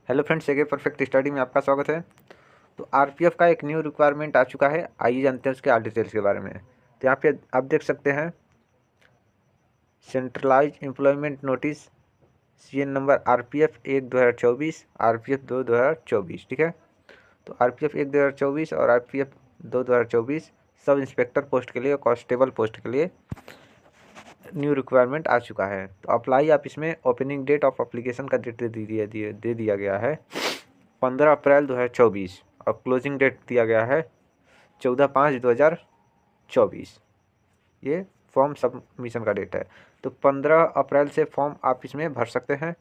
Hello friends, एके perfect study में आपका स्वागत है। तो आरपीएफ का एक न्यू रिक्वायरमेंट आ चुका है। आइए जानते हैं उसके और डिटेल्स के बारे में। तो यहाँ पे आप देख सकते हैं centralise employment notice CN number RPF 1/2024, RPF 2/2024। ठीक है। तो आरपीएफ 1/2024 और आरपीएफ 2/2024 सब इंस्पेक्टर पोस्ट के लिए और कांस्टेबल पोस्ट के लिए न्यू रिक्वायरमेंट आ चुका है। तो अप्लाई आप इसमें ओपनिंग डेट ऑफ अप्लीकेशन का डेट दे दिया गया है 15 अप्रैल 2024 और क्लोजिंग डेट दिया गया है 14/5/2024। ये फॉर्म सबमिशन का डेट है। तो 15 अप्रैल से फॉर्म आप इसमें भर सकते हैं।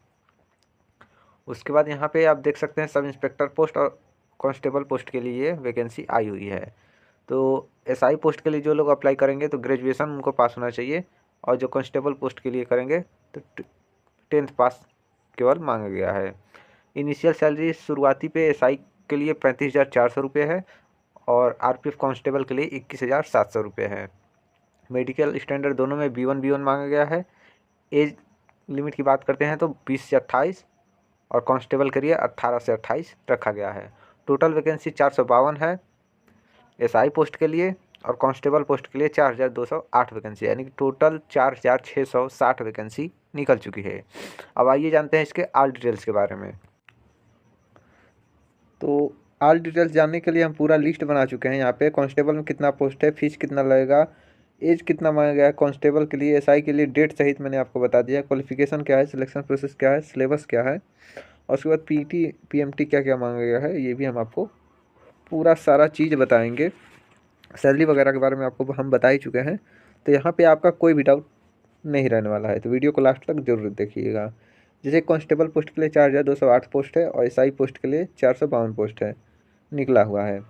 उसके बाद यहाँ पे आप देख सकते हैं सब इंस्पेक्टर पोस्ट और कांस्टेबल पोस्ट के लिए ये वैकेंसी आई हुई है। तो एसआई पोस्ट के लिए जो लोग अप्लाई करेंगे तो ग्रेजुएशन उनको पास होना चाहिए, और जो कांस्टेबल पोस्ट के लिए करेंगे तो 10th पास केवल मांगा गया है। इनिशियल सैलरी शुरुआती पे एसआई के लिए 35,400 रुपये है और आरपीएफ कांस्टेबल के लिए 21,700 रुपये है। मेडिकल स्टैंडर्ड दोनों में B1 मांगा गया है। एज लिमिट की बात करते हैं तो 20 से 28 और कांस्टेबल के लिए 18 से 28 रखा गया है। टोटल वैकेंसी 452 है एसआई पोस्ट के लिए, और कांस्टेबल पोस्ट के लिए 4,208 वैकेंसी, यानी कि टोटल 4,660 वैकेंसी निकल चुकी है। अब आइए जानते हैं इसके ऑल डिटेल्स के बारे में। तो ऑल डिटेल्स जानने के लिए हम पूरा लिस्ट बना चुके हैं। यहाँ पे कांस्टेबल में कितना पोस्ट है, फीस कितना लगेगा, एज कितना मांगा गया है कांस्टेबल के लिए, एसआई के लिए डेट सहित मैंने आपको बता दिया। क्वालिफिकेशन क्या है, सिलेक्शन प्रोसेस क्या है, सिलेबस क्या है, और उसके बाद पीटी पीएमटी क्या क्या मांगा गया है, ये भी हम आपको पूरा सारा चीज़ बताएंगे। सैलरी वगैरह के बारे में आपको हम बता ही चुके हैं। तो यहाँ पे आपका कोई भी डाउट नहीं रहने वाला है, तो वीडियो को लास्ट तक जरूर देखिएगा। जैसे कांस्टेबल पोस्ट के लिए 4,208 पोस्ट है और एसआई पोस्ट के लिए 452 पोस्ट है निकला हुआ है।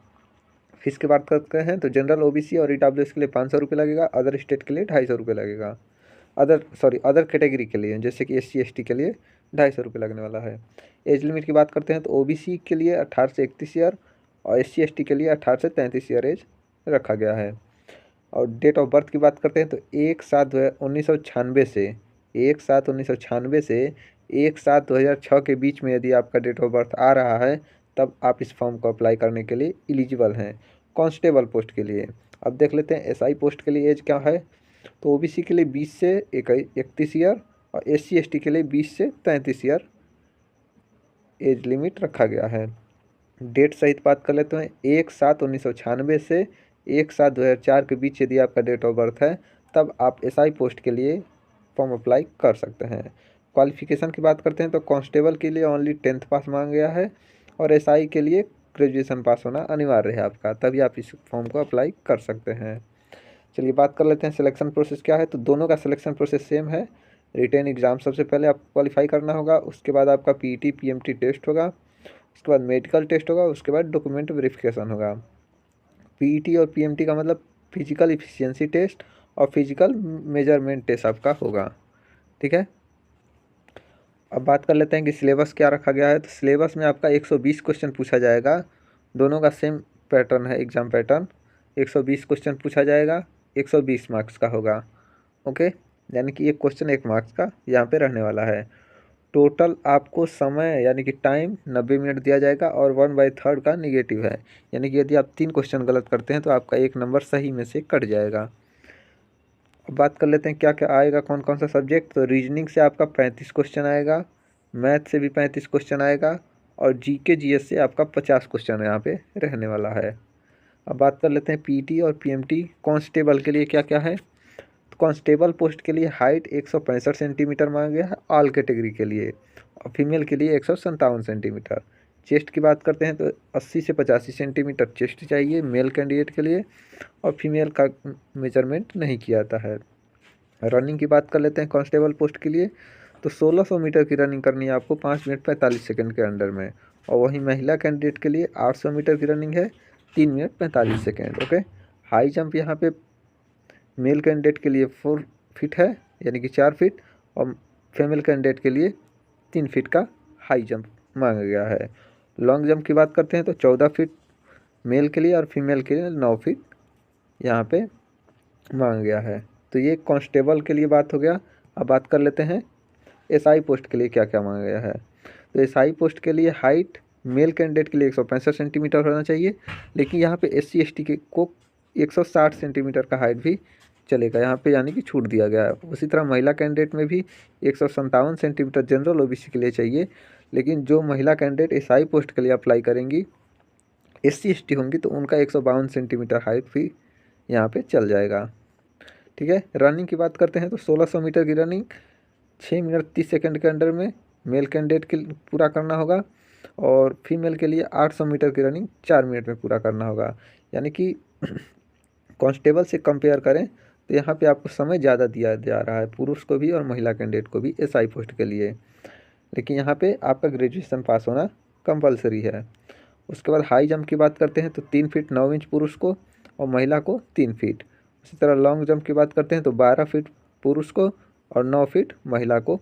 फीस की बात करते हैं तो जनरल ओबीसी और ईडब्ल्यूएस के लिए 500 रुपये लगेगा, अदर स्टेट के लिए 250 रुपये लगेगा। अदर कैटेगरी के लिए जैसे कि SC ST के लिए 250 रुपये लगने वाला है। एज लिमिट की बात करते हैं तो ओबीसी के लिए 18 से 31 ईयर और SC ST के लिए 18 से 33 ईयर एज रखा गया है। और डेट ऑफ बर्थ की बात करते हैं तो 1/7/1996 से 1/7/1996 से 1/7/2006 के बीच में यदि आपका डेट ऑफ बर्थ आ रहा है तब आप इस फॉर्म को अप्लाई करने के लिए एलिजिबल हैं कांस्टेबल पोस्ट के लिए। अब देख लेते हैं एसआई पोस्ट के लिए एज क्या है। तो ओबीसी के लिए 20 से 31 ईयर और SC ST के लिए 20 से 33 ईयर एज लिमिट रखा गया है। डेट सहित बात कर लेते हैं 1/7/1996 से 1/7/2004 के बीच यदि आपका डेट ऑफ बर्थ है तब आप एसआई पोस्ट के लिए फॉर्म अप्लाई कर सकते हैं। क्वालिफिकेशन की बात करते हैं तो कांस्टेबल के लिए ओनली 10th पास मांगा गया है और एसआई के लिए ग्रेजुएशन पास होना अनिवार्य है आपका, तभी आप इस फॉर्म को अप्लाई कर सकते हैं। चलिए बात कर लेते हैं सिलेक्शन प्रोसेस क्या है। तो दोनों का सिलेक्शन प्रोसेस सेम है। रिटेन एग्ज़ाम सबसे पहले आप क्वालिफाई करना होगा, उसके बाद आपका पीटी पीएमटी टेस्ट होगा, उसके बाद मेडिकल टेस्ट होगा, उसके बाद डॉक्यूमेंट वेरिफिकेशन होगा। पीईटी और पीएमटी का मतलब फिजिकल इफिशियंसी टेस्ट और फिजिकल मेजरमेंट टेस्ट आपका होगा। ठीक है। अब बात कर लेते हैं कि सिलेबस क्या रखा गया है। तो सिलेबस में आपका 120 क्वेश्चन पूछा जाएगा। दोनों का सेम पैटर्न है, एग्ज़ाम पैटर्न। 120 क्वेश्चन पूछा जाएगा, 120 मार्क्स का होगा। ओके, यानी कि एक क्वेश्चन 1 मार्क्स का यहाँ पे रहने वाला है। टोटल आपको समय यानी कि टाइम 90 मिनट दिया जाएगा और 1/3 का निगेटिव है, यानी कि यदि आप 3 क्वेश्चन गलत करते हैं तो आपका 1 नंबर सही में से कट जाएगा। अब बात कर लेते हैं क्या क्या आएगा, कौन कौन सा सब्जेक्ट। तो रीजनिंग से आपका 35 क्वेश्चन आएगा, मैथ से भी 35 क्वेश्चन आएगा और जीके जीएस से आपका 50 क्वेश्चन यहाँ पे रहने वाला है। अब बात कर लेते हैं पीटी और पीएमटी कांस्टेबल के लिए क्या क्या है। तो कांस्टेबल पोस्ट के लिए हाइट 165 सेंटीमीटर मांगा गया है ऑल कैटेगरी के लिए, और फीमेल के लिए 157 सेंटीमीटर। चेस्ट की बात करते हैं तो 80 से 85 सेंटीमीटर चेस्ट चाहिए मेल कैंडिडेट के लिए, और फीमेल का मेजरमेंट नहीं किया जाता है। रनिंग की बात कर लेते हैं कांस्टेबल पोस्ट के लिए। तो 1600 मीटर की रनिंग करनी है आपको 5 मिनट 45 सेकंड के अंडर में, और वहीं महिला कैंडिडेट के लिए 800 मीटर की रनिंग है 3 minute 45 second. Okay. High jump यहाँ पे मेल कैंडिडेट के लिए 4 फीट है, यानी कि 4 फीट, और फीमेल कैंडिडेट के लिए 3 फीट का हाई जंप मांगा गया है। लॉन्ग जंप की बात करते हैं तो 14 फीट मेल के लिए और फीमेल के लिए 9 फीट यहाँ पे मांगा गया है। तो ये कांस्टेबल के लिए बात हो गया। अब बात कर लेते हैं एसआई पोस्ट के लिए क्या क्या मांगा गया है। तो एसआई पोस्ट के लिए हाइट मेल कैंडिडेट के लिए 165 सेंटीमीटर होना चाहिए, लेकिन यहाँ पे SC ST के को 160 सेंटीमीटर का हाइट भी चलेगा यहाँ पे, यानी कि छूट दिया गया है। उसी तरह महिला कैंडिडेट में भी 157 सेंटीमीटर जनरल OBC के लिए चाहिए, लेकिन जो महिला कैंडिडेट एसआई पोस्ट के लिए अप्लाई करेंगी SC ST होंगी तो उनका 152 सेंटीमीटर हाइट भी यहाँ पे चल जाएगा। ठीक है, रनिंग की बात करते हैं तो 1600 मीटर की रनिंग 6 मिनट 30 सेकंड के अंडर में मेल कैंडिडेट के पूरा करना होगा, और फीमेल के लिए 800 मीटर की रनिंग 4 मिनट में पूरा करना होगा। यानी कि कांस्टेबल से कंपेयर करें तो यहाँ पे आपको समय ज़्यादा दिया जा रहा है, पुरुष को भी और महिला कैंडिडेट को भी एसआई पोस्ट के लिए, लेकिन यहाँ पे आपका ग्रेजुएशन पास होना कंपलसरी है। उसके बाद हाई जंप की बात करते हैं तो 3 फीट 9 इंच पुरुष को और महिला को 3 फीट। उसी तरह लॉन्ग जंप की बात करते हैं तो 12 फीट पुरुष को और 9 फीट महिला को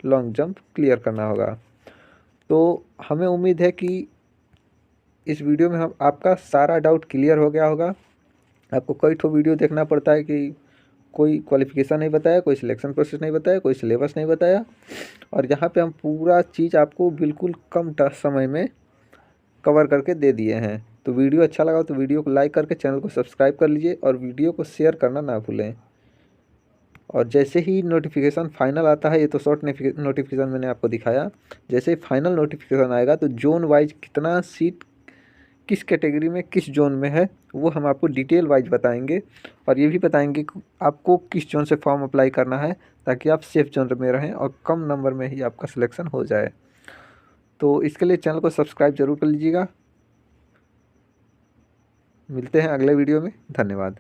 लॉन्ग जंप क्लियर करना होगा। तो हमें उम्मीद है कि इस वीडियो में हम आपका सारा डाउट क्लियर हो गया होगा। आपको कई ठो वीडियो देखना पड़ता है कि कोई क्वालिफिकेशन नहीं बताया, कोई सिलेक्शन प्रोसेस नहीं बताया, कोई सिलेबस नहीं बताया, और यहाँ पे हम पूरा चीज़ आपको बिल्कुल कम समय में कवर करके दे दिए हैं। तो वीडियो अच्छा लगा तो वीडियो को लाइक करके चैनल को सब्सक्राइब कर लीजिए और वीडियो को शेयर करना ना भूलें। और जैसे ही नोटिफिकेशन फाइनल आता है, ये तो शॉर्ट नोटिफिकेशन मैंने आपको दिखाया, जैसे ही फाइनल नोटिफिकेशन आएगा तो जोन वाइज कितना सीट किस कैटेगरी में किस जोन में है वो हम आपको डिटेल वाइज बताएंगे, और ये भी बताएंगे कि आपको किस जोन से फॉर्म अप्लाई करना है ताकि आप सेफ जोन में रहें और कम नंबर में ही आपका सिलेक्शन हो जाए। तो इसके लिए चैनल को सब्सक्राइब जरूर कर लीजिएगा। मिलते हैं अगले वीडियो में, धन्यवाद।